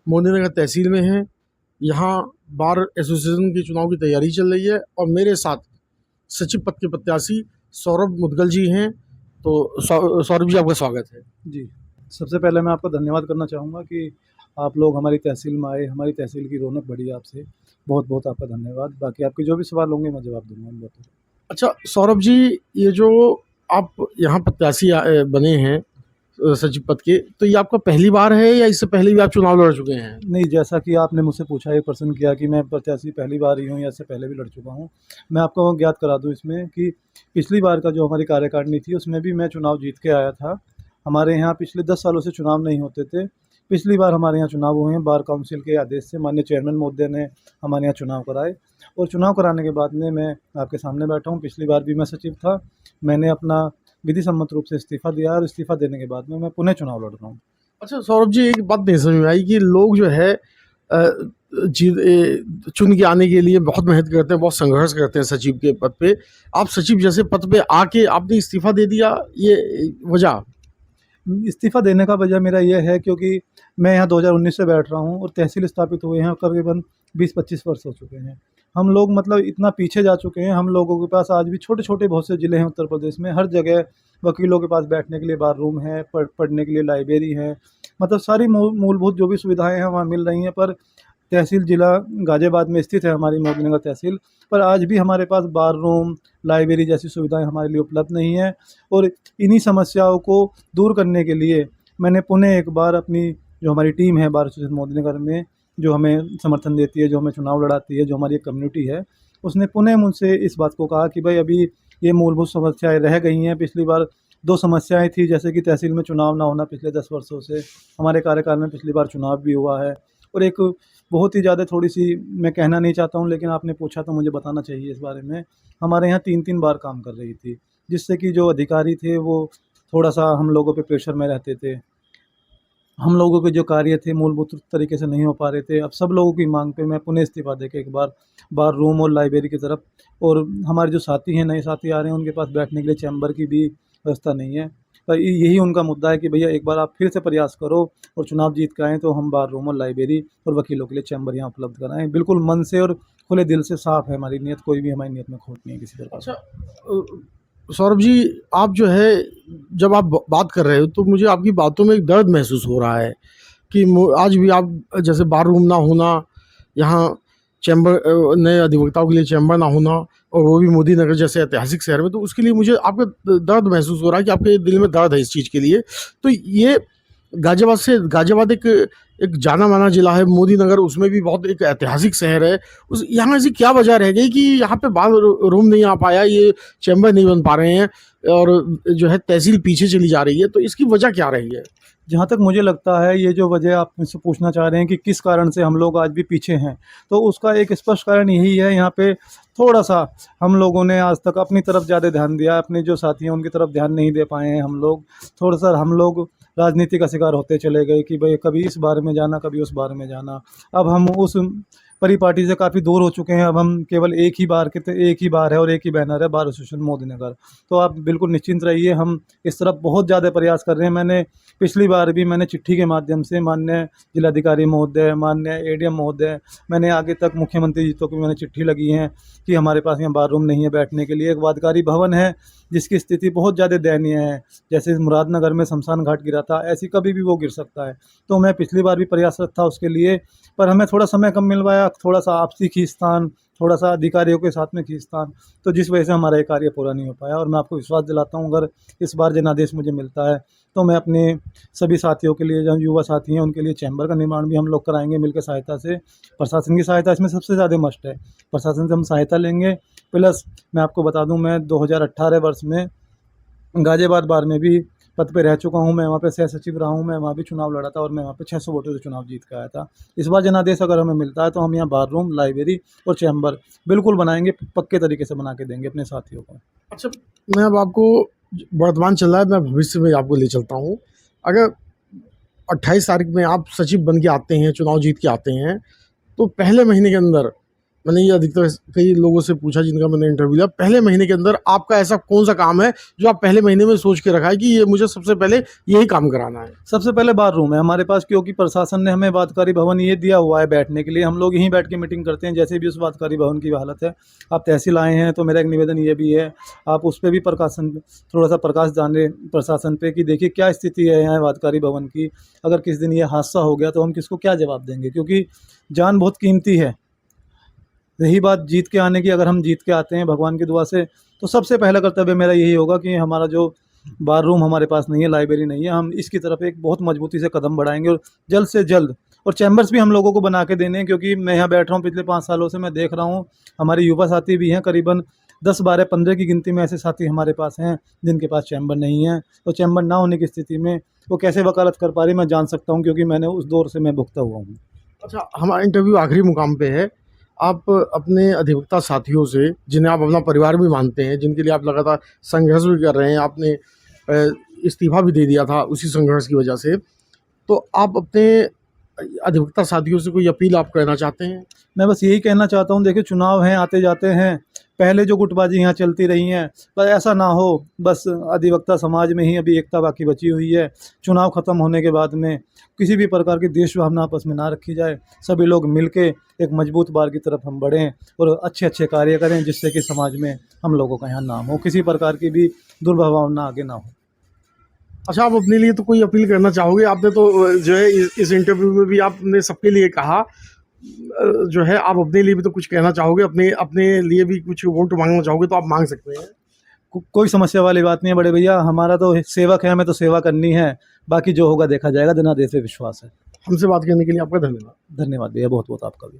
मोदीनगर तहसील में हैं। यहाँ बार एसोसिएशन के चुनाव की तैयारी चल रही है और मेरे साथ सचिव पद के प्रत्याशी सौरभ मुदगल जी हैं। तो सौरभ जी, आपका स्वागत है। जी, सबसे पहले मैं आपको धन्यवाद करना चाहूँगा कि आप लोग हमारी तहसील में आए, हमारी तहसील की रौनक बढ़ी आपसे। बहुत-बहुत आपका धन्यवाद। बाकी आपके जो भी सवाल होंगे मैं जवाब दूँगा इन बातों का। अच्छा सौरभ जी, ये जो आप यहाँ प्रत्याशी बने हैं सचिव पद के, तो ये आपका पहली बार है या इससे पहले भी आप चुनाव लड़ चुके हैं? नहीं, जैसा कि आपने मुझसे पूछा, ये प्रश्न किया कि मैं प्रत्याशी पहली बार ही हूँ या इससे पहले भी लड़ चुका हूँ। मैं आपको ज्ञात करा दूँ इसमें कि पिछली बार का जो हमारी कार्यकारिणी थी, उसमें भी मैं चुनाव जीत के आया था। हमारे यहाँ पिछले 10 सालों से चुनाव नहीं होते थे। पिछली बार हमारे यहाँ चुनाव हुए हैं, बार काउंसिल के आदेश से माननीय चेयरमैन महोदय ने हमारे यहाँ चुनाव कराए और चुनाव कराने के बाद में मैं आपके सामने बैठा हूँ। पिछली बार भी मैं सचिव था। मैंने अपना विधि सम्मत रूप से इस्तीफ़ा दिया और इस्तीफ़ा देने के बाद में मैं पुनः चुनाव लड़ रहा हूँ। अच्छा सौरभ जी, एक बात नहीं समझ में आई कि लोग जो है चुन के आने के लिए बहुत मेहनत करते हैं, बहुत संघर्ष करते हैं सचिव के पद पे। आप सचिव जैसे पद पे आके आपने इस्तीफा दे दिया, ये वजह? इस्तीफ़ा देने का वजह मेरा ये है क्योंकि मैं यहाँ 2019 से बैठ रहा हूँ और तहसील स्थापित हुए हैं करीबन 20-25 वर्ष हो चुके हैं। हम लोग मतलब इतना पीछे जा चुके हैं, हम लोगों के पास आज भी छोटे-छोटे बहुत से ज़िले हैं उत्तर प्रदेश में, हर जगह वकीलों के पास बैठने के लिए बार रूम है, पढ़ने के लिए लाइब्रेरी है, मतलब सारी मूलभूत जो भी सुविधाएँ हैं वहाँ मिल रही हैं। पर तहसील ज़िला गाज़ियाबाद में स्थित है हमारी मोदीनगर तहसील, पर आज भी हमारे पास बार रूम, लाइब्रेरी जैसी सुविधाएँ हमारे लिए उपलब्ध नहीं हैं। और इन्हीं समस्याओं को दूर करने के लिए मैंने पुनः एक बार अपनी जो हमारी टीम है बार एसोसिएशन मोदीनगर में, जो हमें समर्थन देती है, जो हमें चुनाव लड़ाती है, जो हमारी एक कम्युनिटी है, उसने पुनः मुझसे इस बात को कहा कि भाई अभी ये मूलभूत समस्याएँ रह गई हैं। पिछली बार 2 समस्याएँ थी, जैसे कि तहसील में चुनाव ना होना पिछले 10 वर्षों से, हमारे कार्यकाल में पिछली बार चुनाव भी हुआ है। और एक बहुत ही ज़्यादा थोड़ी-सी मैं कहना नहीं चाहता हूँ, लेकिन आपने पूछा तो मुझे बताना चाहिए इस बारे में। हमारे यहाँ 3-3 बार काम कर रही थी, जिससे कि जो अधिकारी थे वो थोड़ा-सा हम लोगों पे प्रेशर में रहते थे। हम लोगों के जो कार्य थे मूलभूत तरीके से नहीं हो पा रहे थे। अब सब लोगों की माँग पे मैं पुनः इस्तीफ़ा देके एक बार बार रूम और लाइब्रेरी की तरफ, और हमारे जो साथी हैं, नए साथी आ रहे हैं, उनके पास बैठने के लिए चैम्बर की भी व्यवस्था नहीं है। पर यही उनका मुद्दा है कि भैया एक बार आप फिर से प्रयास करो और चुनाव जीत के आएँ तो हम बार रूम और लाइब्रेरी और वकीलों के लिए चैम्बर यहाँ उपलब्ध कराएँ। बिल्कुल मन से और खुले दिल से साफ़ है हमारी नीयत, कोई भी हमारी नीयत में खोट नहीं है किसी प्रकार अच्छा की। सौरभ जी, आप जो है जब आप बात कर रहे हो तो मुझे आपकी बातों में एक दर्द महसूस हो रहा है कि आज भी आप जैसे बार रूम ना होना, यहाँ चैम्बर नए अधिवक्ताओं के लिए चैम्बर ना होना, और वो भी मोदी नगर जैसे ऐतिहासिक शहर में, तो उसके लिए मुझे आपका दर्द महसूस हो रहा है कि आपके दिल में दर्द है इस चीज़ के लिए। तो ये गाज़ियाबाद एक एक जाना माना ज़िला है, मोदी नगर उसमें भी बहुत एक ऐतिहासिक शहर है। उस यहाँ ऐसी क्या वजह रह गई कि यहाँ पे बार रूम नहीं आ पाया, ये चैम्बर नहीं बन पा रहे हैं और जो है तहसील पीछे चली जा रही है, तो इसकी वजह क्या रही है? जहाँ तक मुझे लगता है, ये जो वजह आप मुझसे पूछना चाह रहे हैं कि किस कारण से हम लोग आज भी पीछे हैं, तो उसका एक स्पष्ट कारण यही है, यहाँ पे थोड़ा-सा हम लोगों ने आज तक अपनी तरफ ज़्यादा ध्यान दिया, अपने जो साथी हैं उनकी तरफ ध्यान नहीं दे पाए हैं हम लोग। थोड़ा-सा हम लोग राजनीति का शिकार होते चले गए कि भई कभी इस बारे में जाना, कभी उस बारे में जाना। अब हम उस परिपाटी से काफ़ी दूर हो चुके हैं, अब हम केवल एक ही बार है और एक ही बैनर है, बार एसोसिएशन मोदीनगर। तो आप बिल्कुल निश्चिंत रहिए, हम इस तरफ बहुत ज़्यादा प्रयास कर रहे हैं। मैंने पिछली बार भी मैंने चिट्ठी के माध्यम से माननीय जिलाधिकारी महोदय, माननीय एडीएम महोदय, मैंने आगे तक मुख्यमंत्री जी तक भी मैंने चिट्ठी लगी हैं कि हमारे पास यहाँ बार रूम नहीं है बैठने के लिए। एक वादकारी भवन है जिसकी स्थिति बहुत ज़्यादा दयनीय है, जैसे मुरादनगर में शमशान घाट गिरा था, ऐसी कभी भी वो गिर सकता है। तो मैं पिछली बार भी प्रयासरत था उसके लिए, पर हमें थोड़ा समय कम मिल पाया, थोड़ा-सा आपसी खींचतान, थोड़ा-सा अधिकारियों के साथ में खींचतान, तो जिस वजह से हमारा ये कार्य पूरा नहीं हो पाया। और मैं आपको विश्वास दिलाता हूँ, अगर इस बार जनादेश मुझे मिलता है तो मैं अपने सभी साथियों के लिए, जो युवा साथी हैं उनके लिए चैम्बर का निर्माण भी हम लोग कराएँगे मिलकर सहायता से। प्रशासन की सहायता इसमें सबसे ज़्यादा मस्ट है, प्रशासन से हम सहायता लेंगे। प्लस मैं आपको बता दूँ, मैं 2018 वर्ष में गाज़ियाबाद बार में भी पद पे रह चुका हूँ, मैं वहाँ पे सह सचिव रहा हूँ, मैं वहाँ भी चुनाव लड़ा था और मैं वहाँ पे 600 वोटों से चुनाव जीत के आया था। इस बार जनादेश अगर हमें मिलता है तो हम यहाँ बार रूम, लाइब्रेरी और चैम्बर बिल्कुल बनाएँगे, पक्के तरीके से बना के देंगे अपने साथियों को। अच्छा, मैं अब आपको, वर्तमान चल रहा है, मैं भविष्य में आपको ले चलता हूँ। अगर 28 तारीख में आप सचिव बन के आते हैं, चुनाव जीत के आते हैं, तो पहले महीने के अंदर मैंने ये अधिकतर कई लोगों से पूछा जिनका मैंने इंटरव्यू लिया, पहले महीने के अंदर आपका ऐसा कौन सा काम है जो आप पहले महीने में सोच के रखा है कि ये मुझे सबसे पहले यही काम कराना है? सबसे पहले बार रूम है हमारे पास, क्योंकि प्रशासन ने हमें बातकारी भवन ये दिया हुआ है बैठने के लिए। हम लोग यहीं बैठ के मीटिंग करते हैं, जैसे भी उस बातकारी भवन की हालत है। आप तहसील आए हैं तो मेरा एक निवेदन ये भी है, आप उस पर भी प्रकाशन थोड़ा सा प्रकाश डालें प्रशासन पे कि देखिए क्या स्थिति है यहाँ बातकारी भवन की। अगर किस दिन ये हादसा हो गया तो हम किसको क्या जवाब देंगे, क्योंकि जान बहुत कीमती है। रही बात जीत के आने की, अगर हम जीत के आते हैं भगवान की दुआ से, तो सबसे पहला कर्तव्य मेरा यही होगा कि हमारा जो बार रूम हमारे पास नहीं है, लाइब्रेरी नहीं है, हम इसकी तरफ एक बहुत मजबूती से कदम बढ़ाएंगे और जल्द से जल्द। और चैम्बर्स भी हम लोगों को बना के देने हैं, क्योंकि मैं यहाँ बैठ रहा हूँ पिछले 5 सालों से, मैं देख रहा हूँ हमारे युवा साथी भी हैं, करीबन 10, 12, 15 की गिनती में ऐसे साथी हमारे पास हैं जिनके पास चैम्बर नहीं है। तो चैम्बर ना होने की स्थिति में वो कैसे वकालत कर पा रही मैं जान सकता हूँ, क्योंकि मैंने उस दौर से मैं भुगता हुआ हूँ। अच्छा, हमारा इंटरव्यू आखिरी मुकाम पे है। आप अपने अधिवक्ता साथियों से, जिन्हें आप अपना परिवार भी मानते हैं, जिनके लिए आप लगातार संघर्ष भी कर रहे हैं, आपने इस्तीफा भी दे दिया था उसी संघर्ष की वजह से, तो आप अपने अधिवक्ता साथियों से कोई अपील आप कहना चाहते हैं? मैं बस यही कहना चाहता हूँ, देखिए चुनाव हैं, आते जाते हैं, पहले जो गुटबाजी यहाँ चलती रही हैं, पर ऐसा ना हो। बस अधिवक्ता समाज में ही अभी एकता बाकी बची हुई है। चुनाव ख़त्म होने के बाद में किसी भी प्रकार की देश भावना आपस में ना रखी जाए, सभी लोग मिलके एक मजबूत बार की तरफ हम बढ़ें और अच्छे अच्छे कार्य करें, जिससे कि समाज में हम लोगों का यहाँ नाम हो, किसी प्रकार की भी दुर्भावना आगे ना हो। अच्छा, आप अपने लिए तो कोई अपील करना चाहोगे? आपने तो जो है इस इंटरव्यू में भी आपने सबके लिए कहा, जो है आप अपने लिए भी तो कुछ कहना चाहोगे, अपने अपने लिए भी कुछ वोट मांगना चाहोगे तो आप मांग सकते हैं। कोई समस्या वाली बात नहीं है बड़े भैया, हमारा तो सेवक है, हमें तो सेवा करनी है, बाकी जो होगा देखा जाएगा। जनादेश पे विश्वास है। हमसे बात करने के लिए आपका धन्यवाद। धन्यवाद भैया, बहुत बहुत आपका भी।